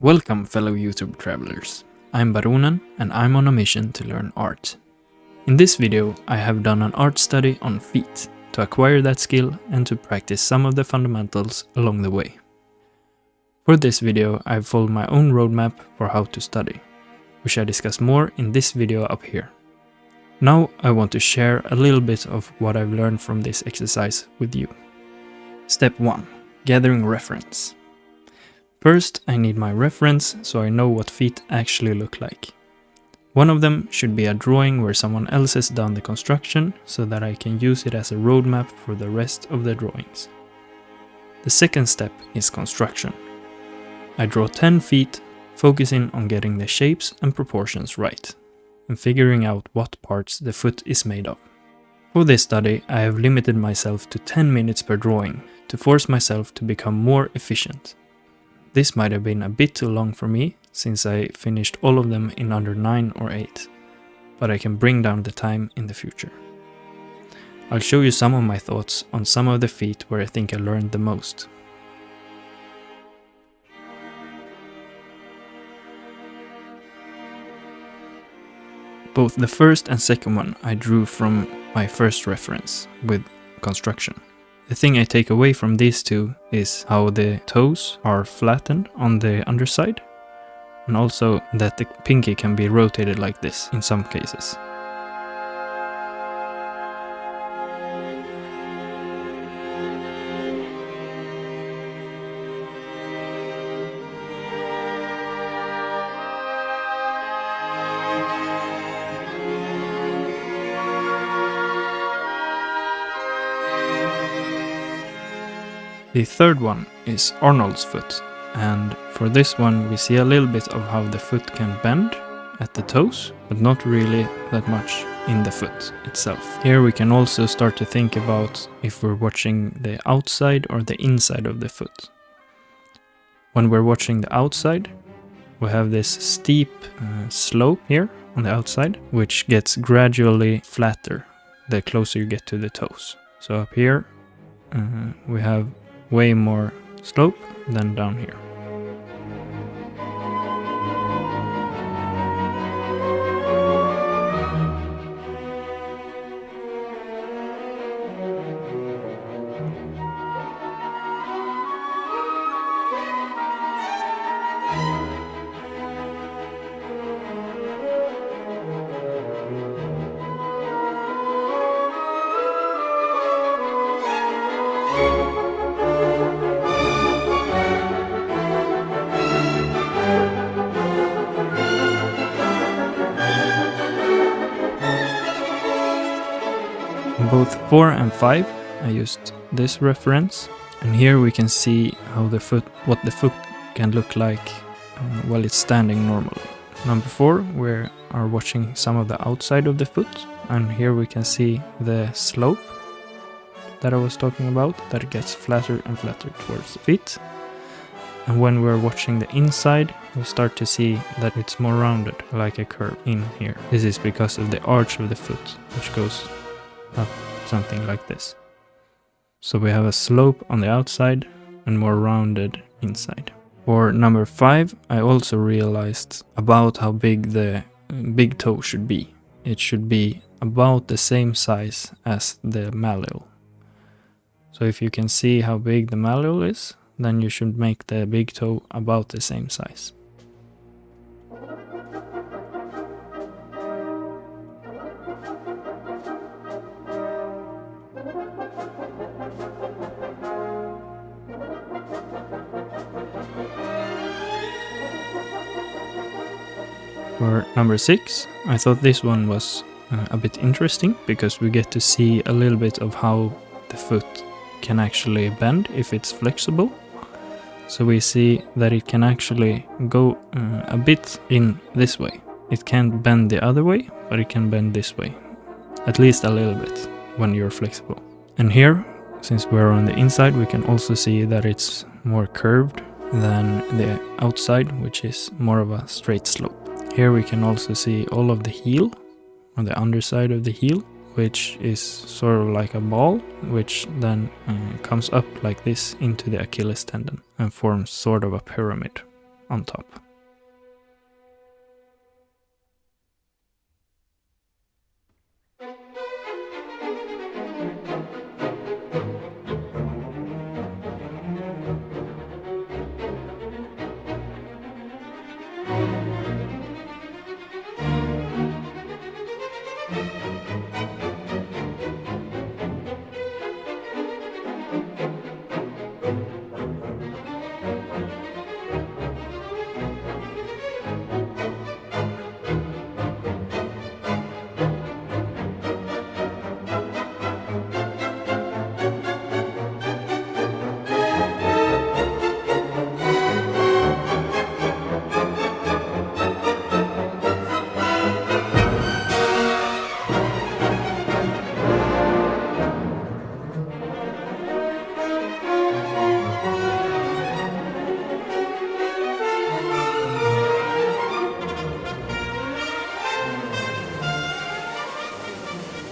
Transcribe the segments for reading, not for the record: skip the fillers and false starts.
Welcome, fellow YouTube travelers. I'm Baronen and I'm on a mission to learn art. In this video, I have done an art study on feet to acquire that skill and to practice some of the fundamentals along the way. For this video, I've followed my own roadmap for how to study, which I discuss more in this video up here. Now I want to share a little bit of what I've learned from this exercise with you. Step 1. Gathering reference. First, I need my reference so I know what feet actually look like. One of them should be a drawing where someone else has done the construction so that I can use it as a roadmap for the rest of the drawings. The second step is construction. I draw 10 feet, focusing on getting the shapes and proportions right, and figuring out what parts the foot is made of. For this study, I have limited myself to 10 minutes per drawing to force myself to become more efficient. This might have been a bit too long for me, since I finished all of them in under 9 or 8, but I can bring down the time in the future. I'll show you some of my thoughts on some of the feet where I think I learned the most. Both the first and second one I drew from my first reference with construction. The thing I take away from these two is how the toes are flattened on the underside, and also that the pinky can be rotated like this in some cases. The third one is Arnold's foot, and for this one we see a little bit of how the foot can bend at the toes, but not really that much in the foot itself. Here we can also start to think about if we're watching the outside or the inside of the foot. When we're watching the outside, we have this steep slope here on the outside, which gets gradually flatter the closer you get to the toes. So up here we have way more slope than down here. Both 4 and 5 I used this reference, and here we can see how what the foot can look like while it's standing normally. Number 4, we are watching some of the outside of the foot, and here we can see the slope that I was talking about, that it gets flatter and flatter towards the feet. And when we're watching the inside, we start to see that it's more rounded, like a curve in here. This is because of the arch of the foot, which goes up something like this. So we have a slope on the outside and more rounded inside. For number 5, I also realized about how big the big toe should be. It should be about the same size as the malleol. So if you can see how big the malleol is, then you should make the big toe about the same size. For number 6, I thought this one was a bit interesting because we get to see a little bit of how the foot can actually bend if it's flexible. So we see that it can actually go a bit in this way. It can't bend the other way, but it can bend this way, at least a little bit when you're flexible. And here, since we're on the inside, we can also see that it's more curved than the outside, which is more of a straight slope. Here we can also see all of the heel, on the underside of the heel, which is sort of like a ball, which then comes up like this into the Achilles tendon and forms sort of a pyramid. on top.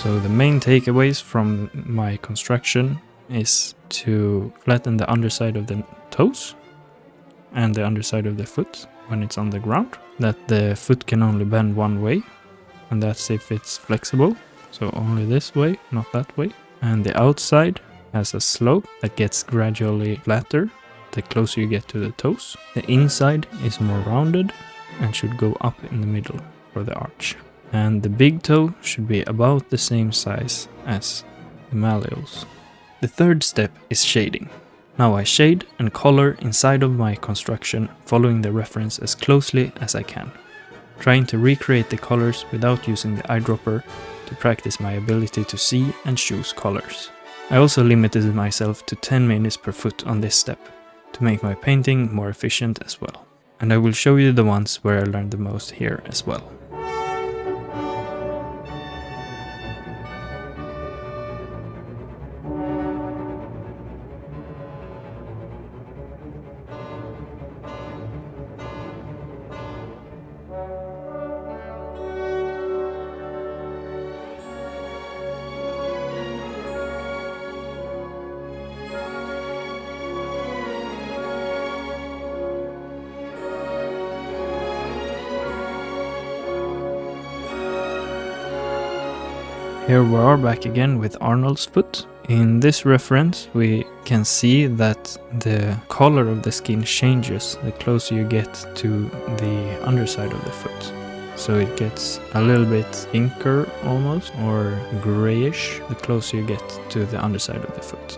So the main takeaways from my construction is to flatten the underside of the toes and the underside of the foot when it's on the ground. That the foot can only bend one way, and that's if it's flexible. So only this way, not that way. And the outside has a slope that gets gradually flatter the closer you get to the toes. The inside is more rounded and should go up in the middle for the arch. And the big toe should be about the same size as the malleoles. The third step is shading. Now I shade and color inside of my construction, following the reference as closely as I can, trying to recreate the colors without using the eyedropper to practice my ability to see and choose colors. I also limited myself to 10 minutes per foot on this step, to make my painting more efficient as well. And I will show you the ones where I learned the most here as well. Here we are back again with Arnold's foot. In this reference we can see that the color of the skin changes the closer you get to the underside of the foot. So it gets a little bit pinker almost, or grayish, the closer you get to the underside of the foot.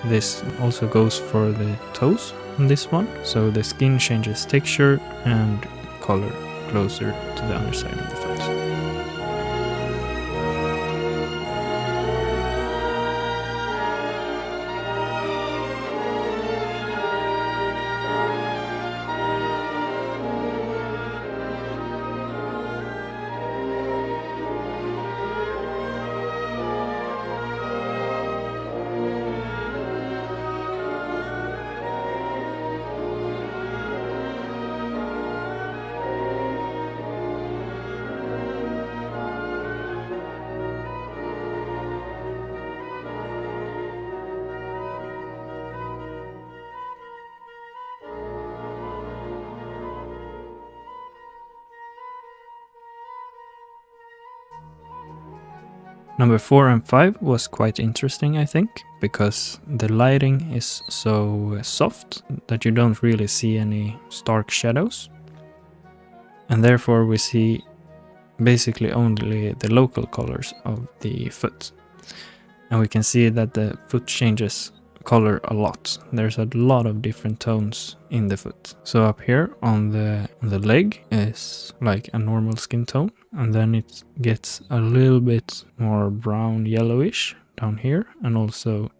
This also goes for the toes on this one, so the skin changes texture and color closer to the underside of the foot. Number 4 and 5 was quite interesting, I think, because the lighting is so soft that you don't really see any stark shadows. And therefore we see basically only the local colors of the foot. And we can see that the foot changes color a lot. There's a lot of different tones in the foot. So up here on the leg is like a normal skin tone, and then it gets a little bit more brown yellowish down here, and also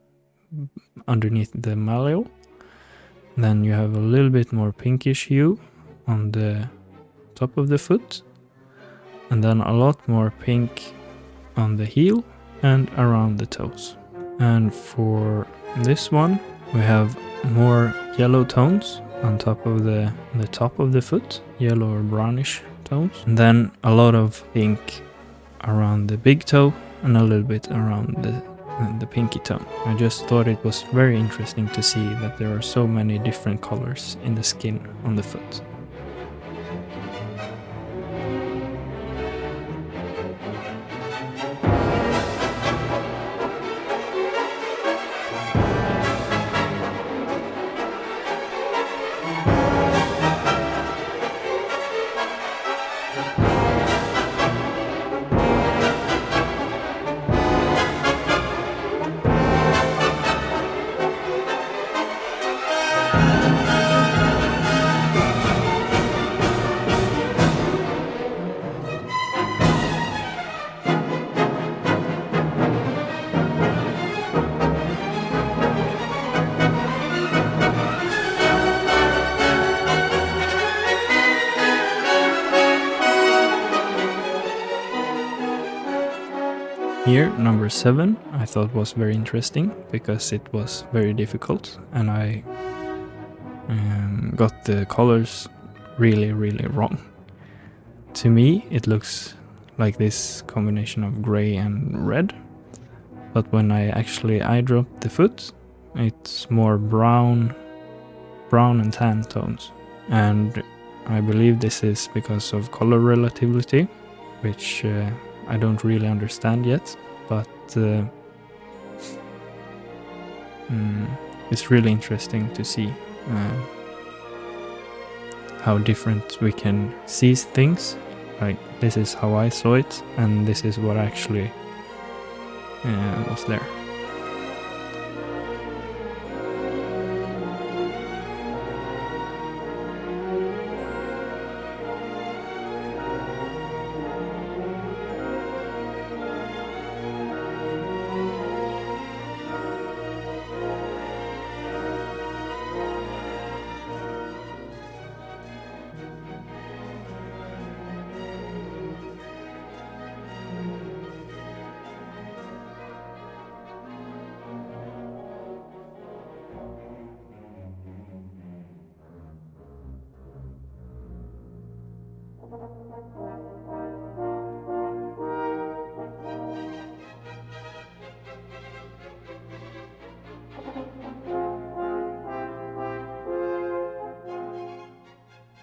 underneath the malleole. Then you have a little bit more pinkish hue on the top of the foot, and then a lot more pink on the heel and around the toes. And for this one we have more yellow tones on top of the top of the foot, yellow or brownish tones, and then a lot of pink around the big toe and a little bit around the pinky tone. I just thought it was very interesting to see that there are so many different colors in the skin on the foot. Here, number 7, I thought was very interesting because it was very difficult and I got the colors really wrong. To me, it looks like this combination of gray and red, but when I actually eye drop the foot, it's more brown and tan tones. And I believe this is because of color relativity, which I don't really understand yet, but it's really interesting to see how different we can see things. Like, this is how I saw it, and this is what actually was there.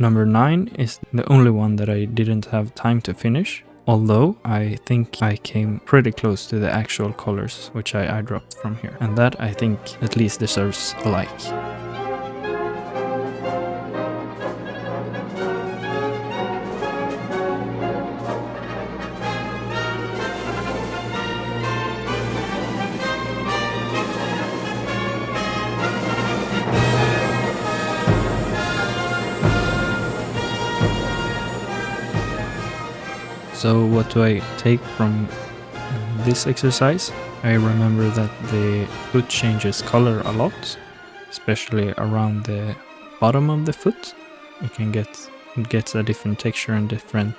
Number 9 is the only one that I didn't have time to finish, although I think I came pretty close to the actual colors which I eye dropped from here, and that I think at least deserves a like. So what do I take from this exercise? I remember that the foot changes color a lot, especially around the bottom of the foot. It gets a different texture and different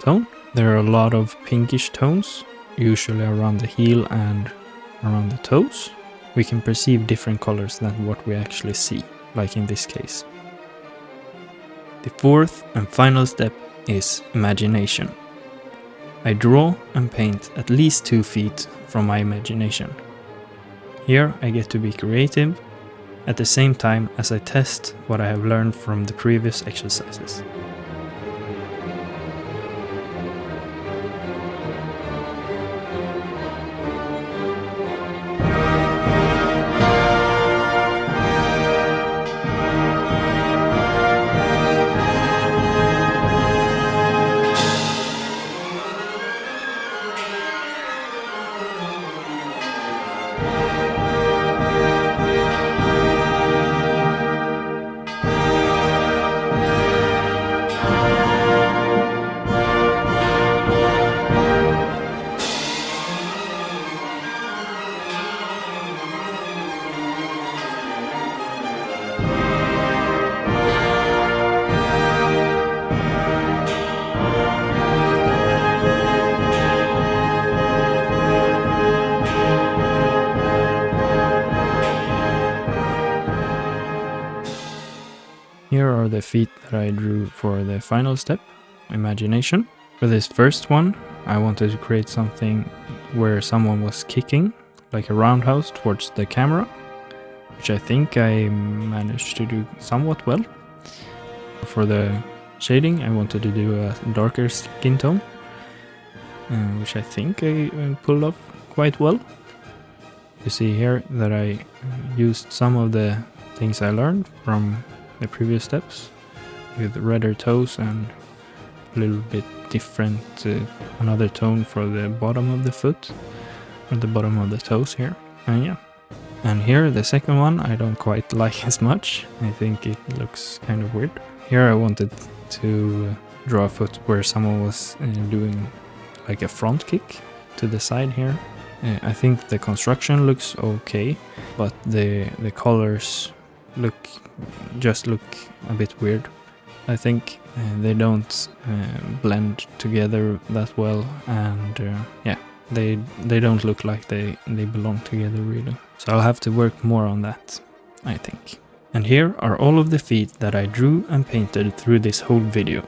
tone. There are a lot of pinkish tones, usually around the heel and around the toes. We can perceive different colors than what we actually see, like in this case. The fourth and final step is imagination. I draw and paint at least 2 feet from my imagination. Here I get to be creative at the same time as I test what I have learned from the previous exercises. Here are the feet that I drew for the final step, imagination. For this first one, I wanted to create something where someone was kicking, like a roundhouse towards the camera, which I think I managed to do somewhat well. For the shading, I wanted to do a darker skin tone, which I think I pulled off quite well. You see here that I used some of the things I learned from the previous steps, with redder toes and a little bit different, another tone for the bottom of the foot, or the bottom of the toes here. And yeah. And here, the second one, I don't quite like as much. I think it looks kind of weird. Here I wanted to draw a foot where someone was doing like a front kick to the side here. I think the construction looks okay, but the colors look a bit weird. I think they don't blend together that well, and yeah, they don't look like they belong together really. So I'll have to work more on that, I think. And here are all of the feet that I drew and painted through this whole video.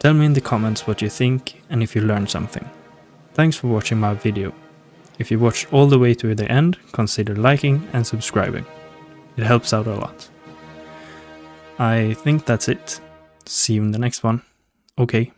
Tell me in the comments what you think and if you learned something. Thanks for watching my video. If you watched all the way to the end, consider liking and subscribing. It helps out a lot. I think that's it. See you in the next one. Okay,